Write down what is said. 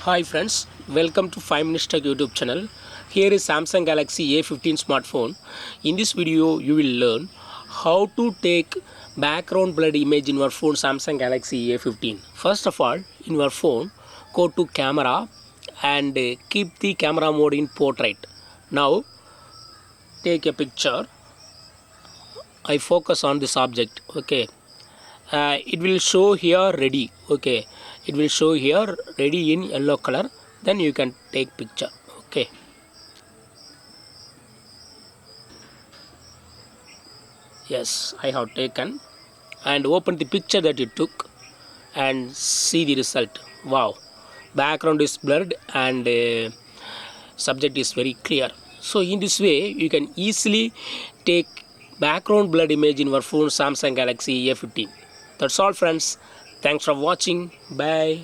Hi friends, welcome to 5 Minutes Tech YouTube channel. Here is Samsung Galaxy A15 smartphone. In this video, you will learn how to take background blurred image in your phone Samsung Galaxy A15. First of all, in your phone, go to camera and keep the camera mode in portrait. Now, take a picture. I focus on this object. Okay. It will show here ready. Okay, it will show here ready in yellow color, then you can take picture. Okay, yes, I have taken, and open the picture that you took and see the result. Wow, background is blurred and subject is very clear. So in this way you can easily take background blurred image in your phone Samsung Galaxy A15. That's all friends, thanks for watching. Bye.